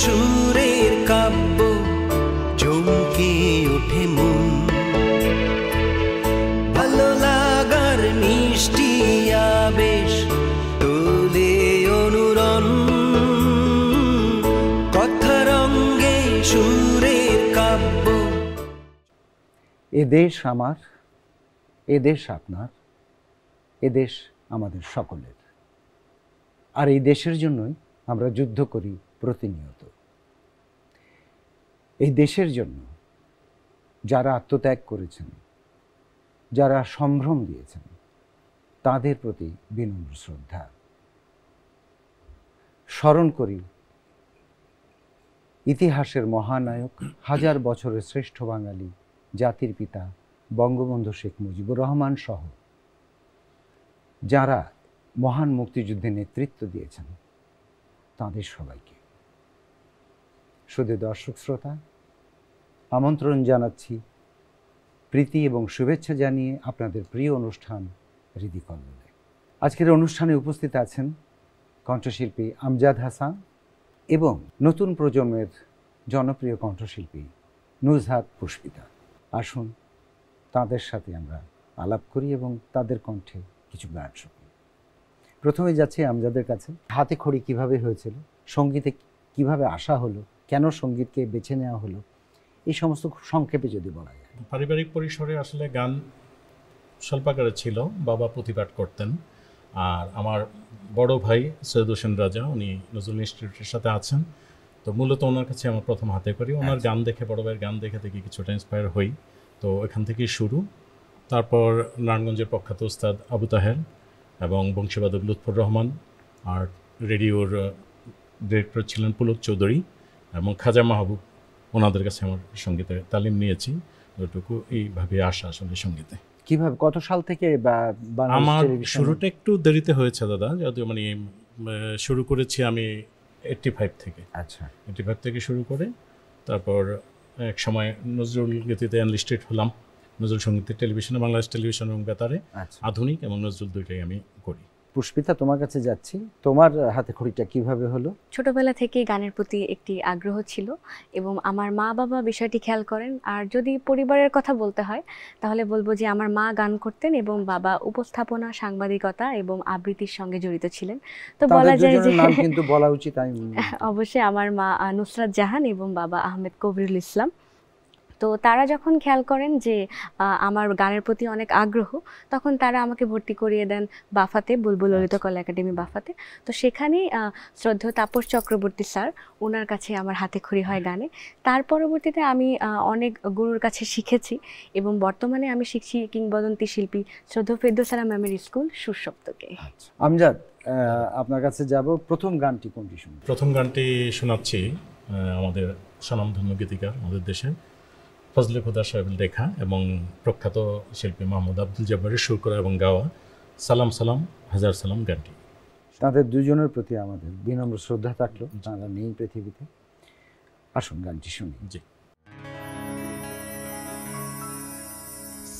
সুরের কাব্য চমকে ওঠে মন, ভালো লাগার মিষ্টি আবেশ তোলে অনুরণ, কথা রঙ্গে সুরের কাব্য। এ দেশ আমার, এ দেশ আপনার, এ দেশ আমাদের সকলের। আর এই দেশের জন্যই আমরা যুদ্ধ করি প্রতিনিয়ত। এই দেশের জন্য যারা আত্মত্যাগ করেছেন, যারা সম্ভ্রম দিয়েছেন, তাদের প্রতি বিনম্র শ্রদ্ধা। স্মরণ করি ইতিহাসের মহানায়ক, হাজার বছরের শ্রেষ্ঠ বাঙালি, জাতির পিতা বঙ্গবন্ধু শেখ মুজিবুর রহমান সহ যারা মহান মুক্তিযুদ্ধে নেতৃত্ব দিয়েছেন তাদের সবাইকে। শুধু দর্শক শ্রোতা, আমন্ত্রণ জানাচ্ছি প্রীতি এবং শুভেচ্ছা জানিয়ে আপনাদের প্রিয় অনুষ্ঠান হৃদি কল্লোলে। আজকের অনুষ্ঠানে উপস্থিত আছেন কণ্ঠশিল্পী আমজাদ হাসান এবং নতুন প্রজন্মের জনপ্রিয় কণ্ঠশিল্পী নুজহাত পুষ্পিতা। আসুন তাদের সাথে আমরা আলাপ করি এবং তাদের কণ্ঠে কিছু গান শুনি। প্রথমে যাচ্ছি আমজাদের কাছে। হাতে খড়ি কিভাবে হয়েছিল, সঙ্গীতে কিভাবে আসা হলো, কেন সঙ্গীতকে বেছে নেওয়া হলো, এই সমস্ত খুব সংক্ষেপে যদি বলা যায়। পারিবারিক পরিসরে আসলে গান স্বল্পাকারে ছিল, বাবা প্রতিপাঠ করতেন। আর আমার বড় ভাই সৈয়দ হোসেন রাজা, উনি নজরুল ইনস্টিটিউটের সাথে আছেন, তো মূলত ওনার কাছে আমার প্রথম হাতে করি। ওনার গান দেখে, বড় ভাইয়ের গান দেখে দেখি কিছুটা ইন্সপায়ার হই, তো এখান থেকেই শুরু। তারপর নারায়ণগঞ্জের প্রখ্যাত উস্তাদ আবু তাহের এবং বংশীবাদক লুৎফর রহমান, আর রেডিওর ডিরেক্টর ছিলেন পুলক চৌধুরী এবং খাজা মাহবুব, ওনাদের কাছে আমার সঙ্গীতে তালিম নিয়েছি। ওইটুকু এইভাবে আসা আসলে সঙ্গীতে। কিভাবে, কত সাল থেকে? আমার শুরুটা একটু দেরিতে হয়েছে দাদা, যদিও মানে শুরু করেছি আমি 85 থেকে। আচ্ছা, 85 থেকে শুরু করে তারপর এক সময় নজরুল গীতিতে এনলিস্টেড হলাম। নজরুল সঙ্গীতের টেলিভিশনে, বাংলাদেশ টেলিভিশন এবং বেতারে আধুনিক এবং নজরুল দুইটাই আমি করি। পুষ্পিতা, তোমার কাছে যাচ্ছি। তোমার হাতে খড়িটা কিভাবে হলো? ছোটবেলা থেকেই গানের প্রতি একটি আগ্রহ ছিল এবং আমার মা বাবা বিষয়টি খেয়াল করেন। আর যদি পরিবারের কথা বলতে হয় তাহলে বলবো যে আমার মা গান করতেন এবং বাবা উপস্থাপনা, সাংবাদিকতা এবং আবৃত্তির সঙ্গে জড়িত ছিলেন। তো বলা যায় যে নাম কিন্তু বলা উচিত। অবশ্যই আমার মা নুসরাত জাহান এবং বাবা আহমেদ কবিরুল ইসলাম। তো তারা যখন খেয়াল করেন যে আমার গানের প্রতি অনেক আগ্রহ, তখন তারা আমাকে ভর্তি করিয়ে দেন বাফাতে, বুলবুল ললিত কলা একাডেমি বাফাতে। তো সেখানেই শ্রদ্ধেয় তাপস চক্রবর্তী স্যার, ওনার কাছে আমার হাতে খড়ি হয় গানে। তার পরবর্তীতে আমি অনেক গুরুর কাছে শিখেছি এবং বর্তমানে আমি শিখছি কিংবদন্তি শিল্পী শ্রদ্ধেয় ফেরদৌস আলম ম্যামের স্কুল সুরসপ্তকে। আমজাদ, আপনার কাছে যাব। প্রথম গানটি কোনটি শুনব? প্রথম গানটি শোনাচ্ছি আমাদের স্বনামধন্য গীতিকার, আমাদের দেশের ফজলে খুদা সাহেবের লেখা এবং প্রখ্যাত শিল্পী মাহমুদ আব্দুল জব্বারের সুর করা এবং গাওয়া সালাম সালাম হাজার সালাম গানটি। তাদের দুজনের প্রতি আমাদের বিনম্র শ্রদ্ধা থাকলো, তারা নেই পৃথিবীতে। আসুন গানটি শুনি। জি।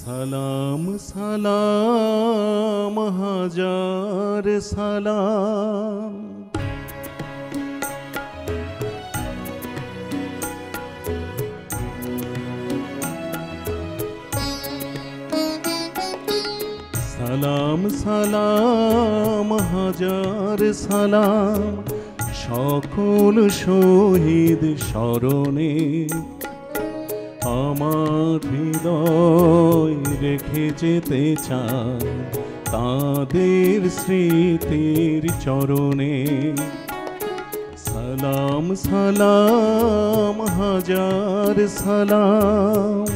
সালাম সালাম হাজার সালাম, সালাম সালাম হাজার সালাম সকল শহীদ স্মরণে, আমার হৃদয় রেখে যেতে চাই তাদের স্মৃতির চরণে। সালাম সালাম হাজার সালাম।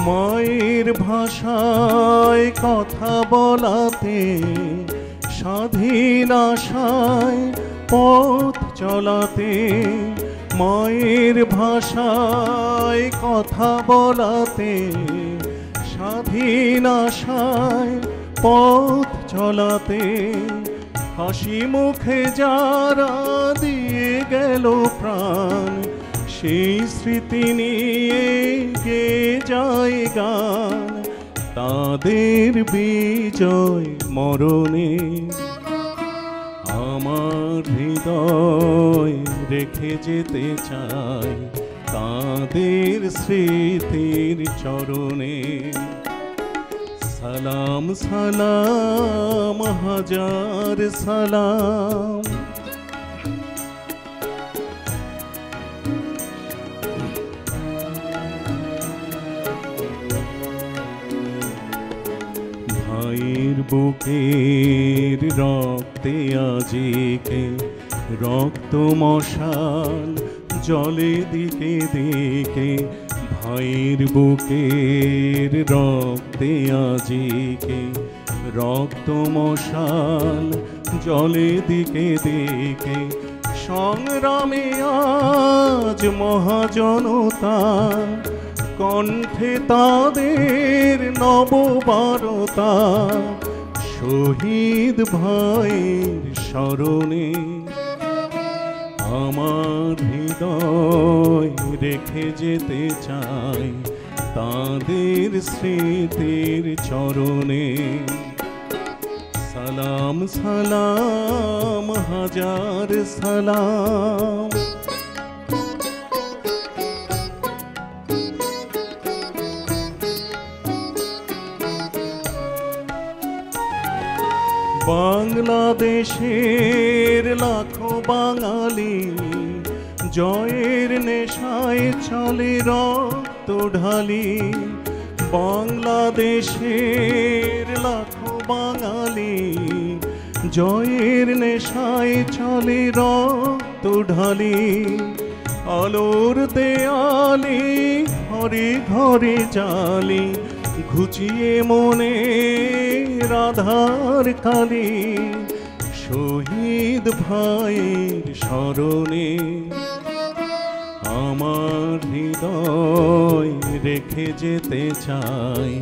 মায়ের ভাষায় কথা বলাতে, স্বাধীন আশায় পথ চলাতে, মায়ের ভাষায় কথা বলাতে, স্বাধীন আশায় পথ চলাতে, হাসি মুখে যারা দিয়ে গেল প্রাণ, সেই স্মৃতি নিয়ে গে যায় গান তাদের বিজয় মরণে। আমার হৃদয় রেখে যেতে চাই তাদের স্মৃতির চরণে। সালাম সালাম হাজার সালাম। ভাইয়ের বুকের রক্তে আজিকে রক্ত মশাল জলে দিকে দিকে। ভাইয়ের বুকের রক্তে আজিকে রক্ত মশাল জলে দিকে দিকে। সংগ্রামে আজ মহাজনতা কণ্ঠে তাদের নববারতা। শহীদ ভাইয়ের স্মরণে আমার হৃদয় রেখে যেতে চাই তাদের স্মৃতির চরণে। সালাম সালাম হাজার সালাম। বাংলাদেশের লাখো বাঙালি জয়ের নেশায় চলে রক্ত ঢালি। বাংলাদেশের লাখো বাঙালি জয়ের নেশায় চলে রক্ত ঢালি। আলোর দেয়ালি ঘরে ঘরে জালি ঘুচিয়ে মনে রাধার কালি। শহীদ ভাইয়ের স্মরণে আমার হৃদয় রেখে যেতে চাই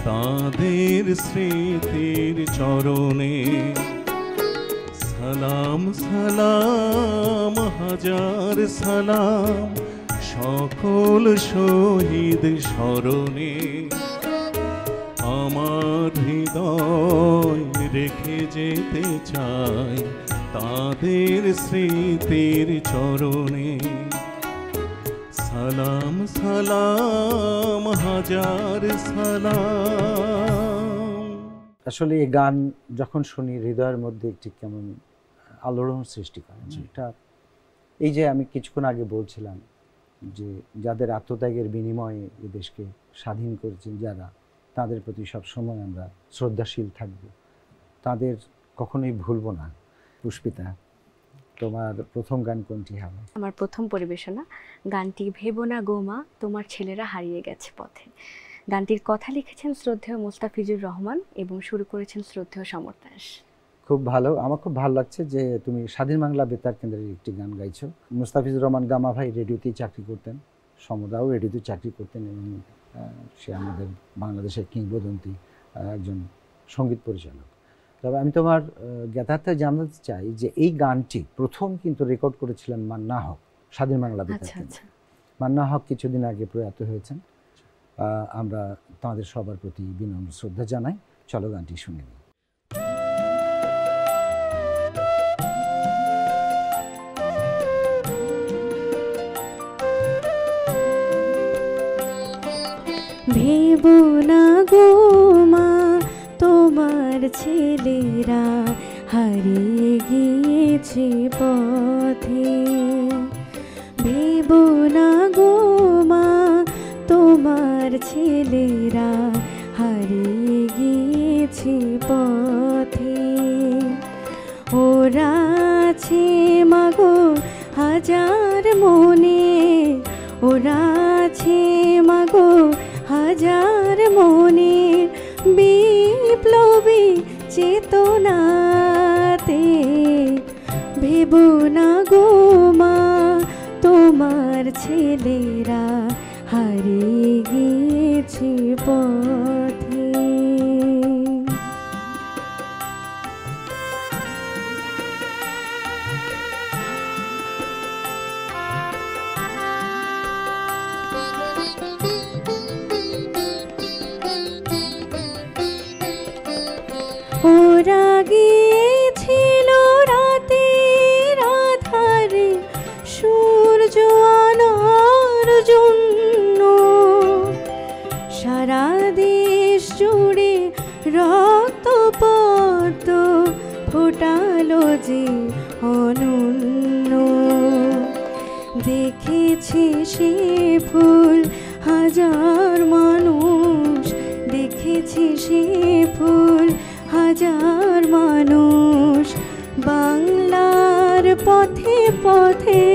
তাদের স্মৃতির চরণে। সালাম সালাম হাজার সালাম সকল শহীদ স্মরণে। আমার হৃদয় রেখে যেতে চাই তাদের স্মৃতির চরণে। সালাম সালাম হাজার সালাম। আসলে এই গান যখন শুনি হৃদয়ের মধ্যে একটি কেমন আলোড়ন সৃষ্টি করে। এটা এই যে আমি কিছুক্ষণ আগে বলছিলাম যে যাদের আত্মত্যাগের বিনিময়ে এই দেশকে স্বাধীন করেছেন যারা, তাদের প্রতি সবসময় আমরা শ্রদ্ধাশীল থাকব, তাদের কখনোই ভুলবো না। পুষ্পিতা, তোমার প্রথম গান কোনটি হবে? আমার প্রথম পরিবেশনা গানটি ভেবো না গো মা তোমার ছেলেরা হারিয়ে গেছে পথে। গানটির কথা লিখেছেন শ্রদ্ধেয় মোস্তাফিজুর রহমান এবং শুরু করেছেন শ্রদ্ধেয় সমর দাস। খুব ভালো, আমার খুব ভালো লাগছে যে তুমি স্বাধীন বাংলা বেতার কেন্দ্রের একটি গান গাইছো। মোস্তাফিজুর রহমান গামা ভাই রেডিওতেই চাকরি করতেন, সমদাও রেডিওতে চাকরি করতেন এবং সে আমাদের বাংলাদেশের কিংবদন্তি একজন সঙ্গীত পরিচালক। তবে আমি তোমার জ্ঞাতার্থে জানতে চাই যে এই গানটি প্রথম কিন্তু রেকর্ড করেছিলেন মান্না হক স্বাধীন বাংলা বেতার কেন্দ্রে। মান্না হক কিছুদিন আগে প্রয়াত হয়েছেন। আমরা তাঁদের সবার প্রতি বিনম্র শ্রদ্ধা জানাই। চলো গানটি শুনে নিই। ভেবো না গো মা তোমার ছেলেরা হারিয়ে গিয়েছে পথে। ভেবো না গো মা তোমার ছেলেরা হারিয়ে গিয়েছে পথে। ওরা আছে মাগো হাজার মনে, ওরা আছে মাগো হাজার মনের বিপ্লবী চেতনাতে। ভেবো না গো মা তোমার ছেলেরা হারিয়ে গিয়েছে পথে। সে ফুল, হাজার মানুষ দেখেছি সে ফুল, হাজার মানুষ বাংলার পথে পথে।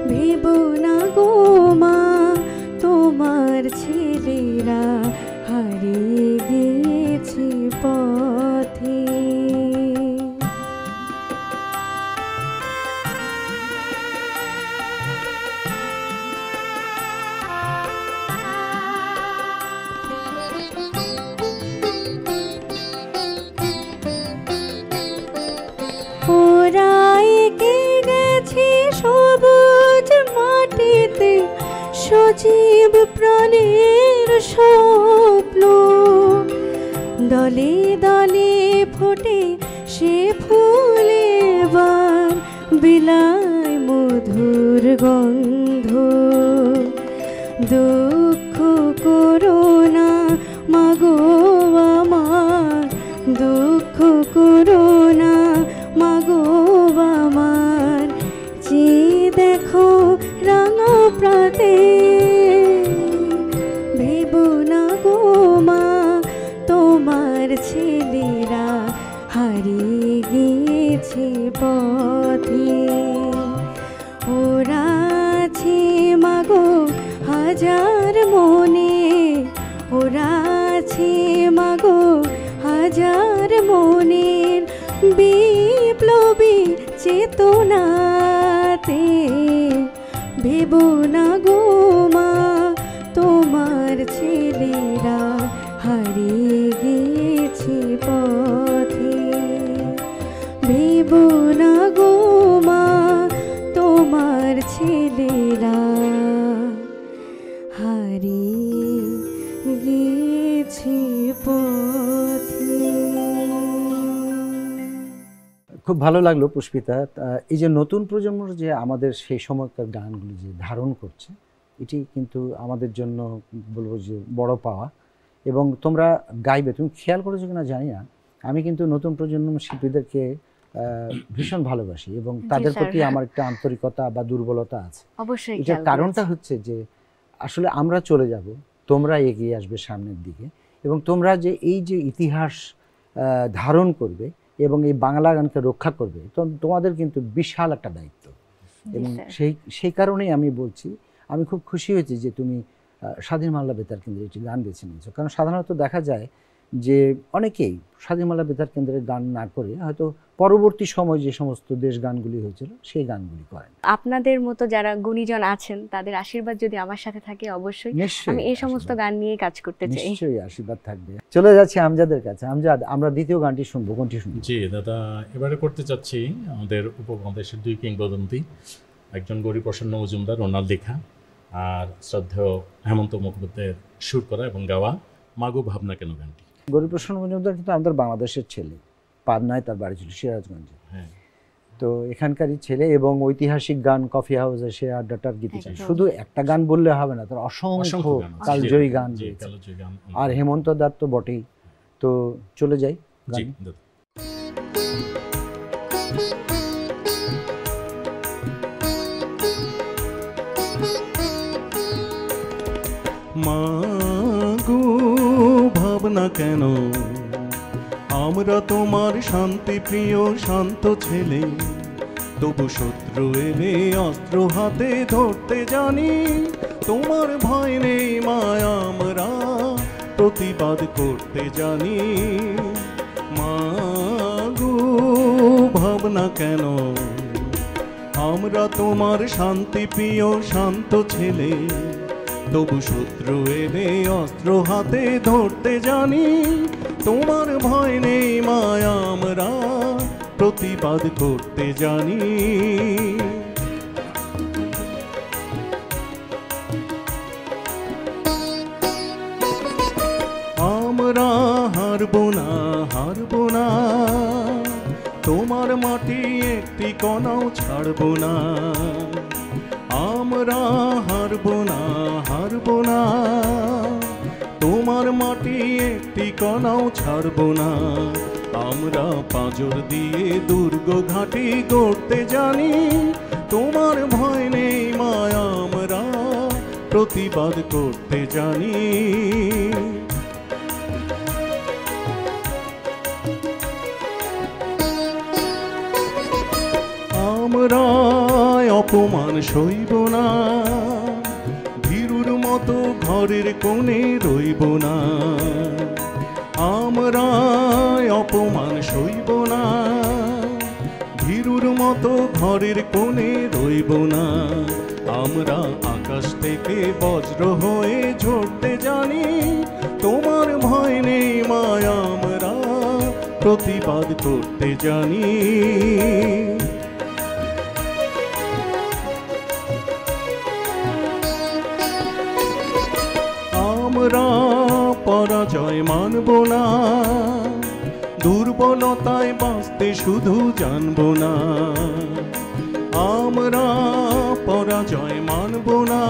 ভেবো না গো মা তোমার ছেলেরা হারিয়ে গিয়েছে পথে। ওরা এঁকে গেছে সবুজ মাটিতে সজীব প্রাণের স্বপ্ন, দলে দলে ফোটে সে ফুল এবার বিলায় মধুর গন্ধ। দুঃখ করো না মাগো আমার, দুঃখ করো না মাগো আমার, যে দেখো রাঙা প্রাতে। ভেবো না গো মা তোমার ছেলেরা হারিয়ে গিয়েছে পথে। ওরা আছে মাগো হাজার মনে, ওরা আছে মাগো হাজার মনের বিপ্লবী চেতনাতে। ভেবো না গো মা তোমার ছেলেরা হারিয়ে গিয়েছে পথে। ভেবো না গো মা তোমার ছেলেরা হারিয়ে গিয়েছে পথে। খুব ভালো লাগলো পুষ্পিতা। এই যে নতুন প্রজন্মর যে আমাদের সেই সময়কার গানগুলি যে ধারণ করছে, এটি কিন্তু আমাদের জন্য বলবো যে বড় পাওয়া। এবং তোমরা গাইবে, তুমি খেয়াল করেছো কিনা জানি না, আমি কিন্তু নতুন প্রজন্ম শিল্পীদেরকে ভীষণ ভালোবাসি এবং তাদের প্রতি আমার একটা আন্তরিকতা বা দুর্বলতা আছে। অবশ্যই এটার কারণটা হচ্ছে যে আসলে আমরা চলে যাব, তোমরা এগিয়ে আসবে সামনের দিকে, এবং তোমরা যে এই যে ইতিহাস ধারণ করবে এবং এই বাংলা গানকে রক্ষা করবে, তো তোমাদের কিন্তু বিশাল একটা দায়িত্ব। এবং সেই কারণেই আমি বলছি, আমি খুব খুশি হয়েছি যে তুমি স্বাধীন বাংলা বেতার কেন্দ্রে একটি গান বেছে নিয়েছো। কারণ সাধারণত দেখা যায় যে অনেকেই স্বাধীন বাংলা বেতার কেন্দ্রের গান না করে হয়তো পরবর্তী সময় যে সমস্ত দেশ গানগুলি হয়েছিল সেই গানগুলি করেন। আপনাদের মতো যারা গুণীজন আছেন তাদের আশীর্বাদ যদি আমার সাথে থাকে, অবশ্যই আমি এই সমস্ত গান নিয়ে কাজ করতে চাই। নিশ্চয়ই আশীর্বাদ থাকবে। চলে যাচ্ছি আমজাদের কাছে। আমজাদ, আমরা দ্বিতীয় গানটি শুনবো, কোনটি শুনবো? জি দাদা, এবারে করতে চাচ্ছি আমাদের উপমহাদেশের দুই কিংবদন্তি, একজন গৌরীপ্রসন্ন মজুমদার ওনার লেখা, আর শ্রদ্ধেয় হেমন্ত মুখোপাধ্যায়ের সুর করা এবং গাওয়া মাগো ভাবনা কেন গানটি। গৌরীপ্রসন্ন মজুমদার কিন্তু আমাদের বাংলাদেশের ছেলে, পাবনায় তার বাড়ি ছিল, সিরাজগঞ্জে। হ্যাঁ, তো এখানকারই ছেলে এবং ঐতিহাসিক গান কফি হাউসে সে আড্ডাটার গীতি চাই। শুধু একটা গান বললে হবে না, তার অসংখ্য কালজয়ী গান রয়েছে। আর হেমন্ত দার তো বটেই। তো চলে যাই জি গানে। দাদা। মাগো ভাবনা কেন, আমরা তোমার শান্তি প্রিয় শান্ত ছেলে, তবু শত্রু এলে অস্ত্র হাতে ধরতে জানি। তোমার ভয় নেই মায়া, আমরা প্রতিবাদ করতে জানি। মাগো ভাবনা কেন, আমরা তোমার শান্তি প্রিয় শান্ত ছেলে, তবু শত্রু এলে অস্ত্র হাতে ধরতে জানি। তোমার ভয় নেই মায়া, আমরা প্রতিবাদ করতে জানি। আমরা হারবো না, হারবো না, তোমার মাটি একটি কণাও ছাড়বো না। আমরা হারবো না, হারবো না, তোমার মাটি একটি কণাও ছাড়বো না। আমরা পাঁজর দিয়ে দুর্গ ঘাঁটি গড়তে জানি। তোমার ভয় নেই মায় আমরা প্রতিবাদ করতে জানি। আমরা অপমান সইব না, ভীরুর মতো ঘরের কোণে রইব না। আমরা অপমান সইব না, ভীরুর মতো ঘরের কোণে রইব না। আমরা আকাশ থেকে বজ্র হয়ে ঝরতে জানি। তোমার ভয় নেই মায় আমরা প্রতিবাদ করতে জানি। আমরা পরাজয় মানব না, দুর্বলতায় বাঁচতে শুধু জানব না। আমরা পরাজয় মানব না,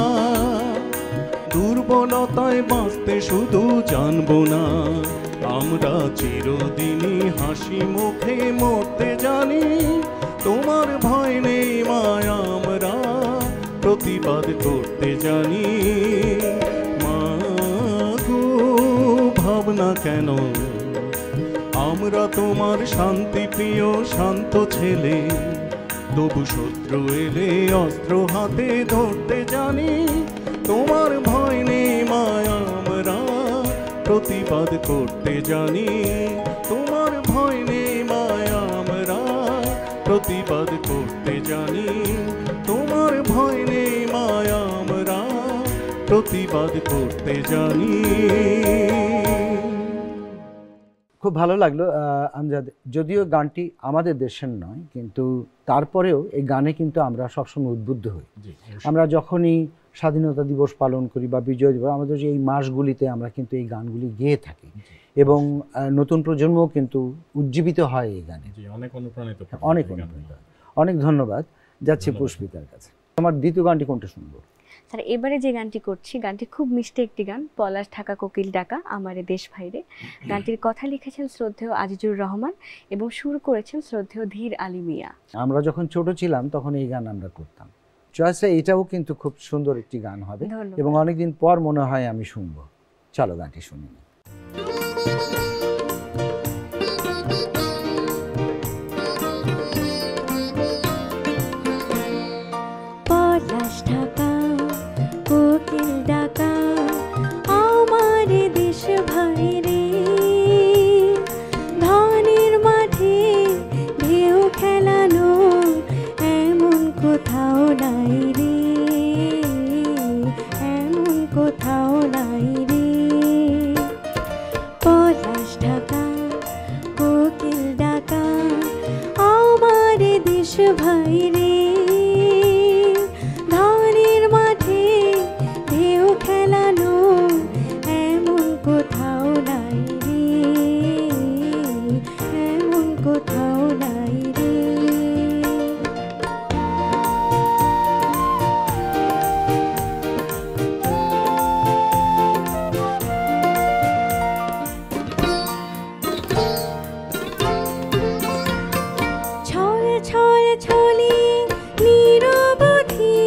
দুর্বলতায় বাঁচতে শুধু জানব না। আমরা চিরদিনই হাসি মুখে মরতে জানি। তোমার ভয় নেই মায় আমরা প্রতিবাদ করতে জানি। মাগো ভাবনা কেন, আমরা তোমার শান্তি প্রিয় শান্ত ছেলে। তবু শত্রু এলে অস্ত্র হাতে ধরতে জানি। তোমার ভয় নেই মায় আমরা প্রতিবাদ করতে জানি। তোমার ভয় নেই মায় আমরা প্রতিবাদ করতে জানি। তোমার ভয় নেই মায় আমরা প্রতিবাদ করতে জানি। খুব ভালো লাগলো আমজাদ। যদিও গানটি আমাদের দেশের নয়, কিন্তু তারপরেও এই গানে কিন্তু আমরা সবসময় উদ্বুদ্ধ হই। আমরা যখনই স্বাধীনতা দিবস পালন করি বা বিজয় দিবস, আমাদের এই মাসগুলিতে আমরা কিন্তু এই গানগুলি গেয়ে থাকি এবং নতুন প্রজন্মও কিন্তু উজ্জীবিত হয় এই গানে। অনেক অনুপ্রাণিত, অনেক অনুপ্রাণিত। অনেক ধন্যবাদ। যাচ্ছি পুষ্পিতার কাছে। আমার দ্বিতীয় গানটি কোনটা শুনবো? স্যার, এবারে যে গানটি করছি, গানটি খুব মিষ্টি একটি গান, পলাশ ঢাকা কোকিল ডাকা আমারে দেশ ভাইরে। গানটির কথা লিখেছেন শ্রদ্ধেয় আজিজুর রহমান এবং সুর করেছেন শ্রদ্ধেয় ধীর আলী মিয়া। আমরা যখন ছোট ছিলাম তখন এই গান আমরা করতাম। চয়েসে এটাও কিন্তু খুব সুন্দর একটি গান হবে এবং অনেকদিন পর মনে হয় আমি শুনবো। চলো গানটি শুনি। পলাশ ঢাকা কোকিল ডাকা আমারে দেশ ভাইরে, ধানের মাঠে ঢেউ খেলানো এমন কোথাও নাই রে, এমন কোথাও নাই রে। পলাশ ঢাকা কোকিল ডাকা আমারে দেশ ভাইরে, ধানের মাঠে ঢেউ খেলানো এমন কোথাও নাই রে, এমন কোথাও নাই রে। ছল ছল ছলি নিরবধি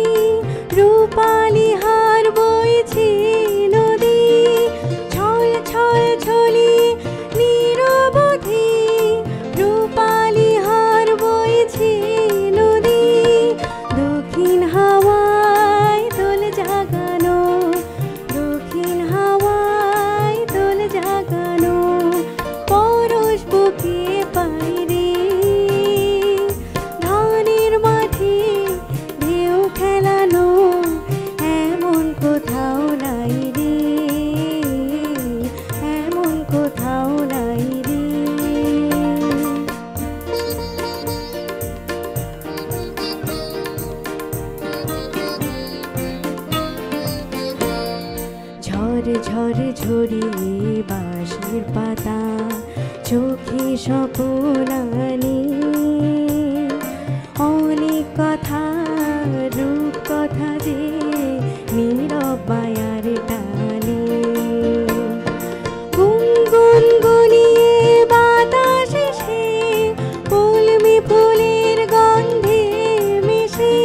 রূপালি হার বইছে নদী, ছল ছল ছলি নিরবধি রূপালি হার বইছে নদী। দক্ষিণ হাওয়ায় দোল জাগানো, দক্ষিণ হাওয়ায় দোল জাগানো পরশ বুকে পাইরে, ধানের মাঠে ঢেউ খেলানো এমন কোথাও নাই রে, এমন কোথাও নাই রে। ঝড় ঝড় ঝরিয়ে বাঁশের পাতা চোখে স্বপ্ন আনে, অনেক কথা রূপ কথা যে নীরব মায়ার টানে। গুনগুন গুনিয়ে বাতাসে সে কলমি ফুলের গন্ধে মিশে,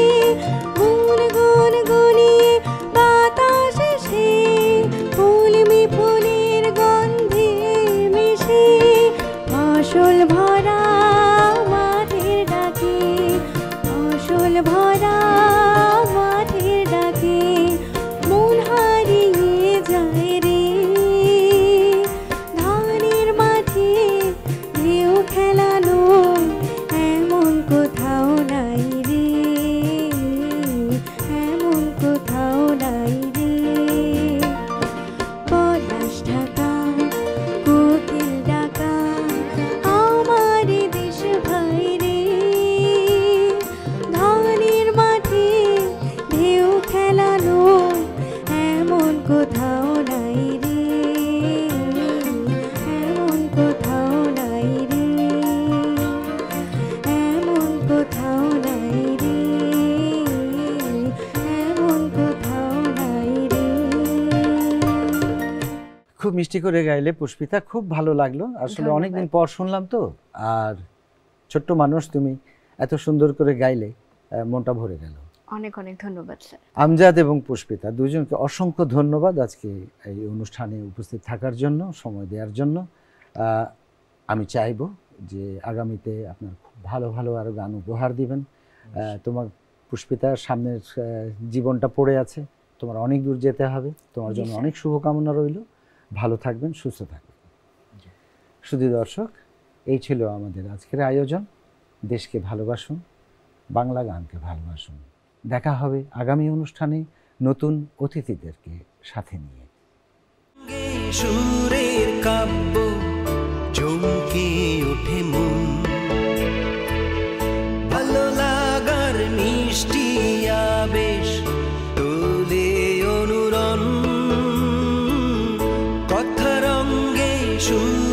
কোথাও নাই রে, এমন কোথাও নাই রে, এমন কোথাও নাই রে, এমন কোথাও নাই রে। খুব মিষ্টি করে গাইলে পুষ্পিতা, খুব ভালো লাগলো আসলে, ধন্যবাদ। অনেকদিন পর শুনলাম তো। আর ছোট্ট মানুষ তুমি, এত সুন্দর করে গাইলে মনটা ভরে গেল। অনেক অনেক ধন্যবাদ স্যার। আমজাদ এবং পুষ্পিতা দুজনকে অসংখ্য ধন্যবাদ আজকে এই অনুষ্ঠানে উপস্থিত থাকার জন্য, সময় দেওয়ার জন্য। আমি চাইবো যে আগামীতে আপনার খুব ভালো ভালো আরও গান উপহার দিবেন। তোমার পুষ্পিতার সামনের জীবনটা পড়ে আছে, তোমার অনেক দূর যেতে হবে, তোমার জন্য অনেক শুভকামনা রইল। ভালো থাকবেন, সুস্থ থাকবেন। শুধু দর্শক, এই ছিল আমাদের আজকের আয়োজন। দেশকে ভালোবাসুন, বাংলা গানকে ভালোবাসুন। দেখা হবে আগামী অনুষ্ঠানে নতুন অতিথিদেরকে সাথে নিয়ে। সুরের কাব্য চমকে ওঠে মন, ভালো লাগার মিষ্টি আবেশ তোলে অনুরণ, কথা রঙ্গে সুর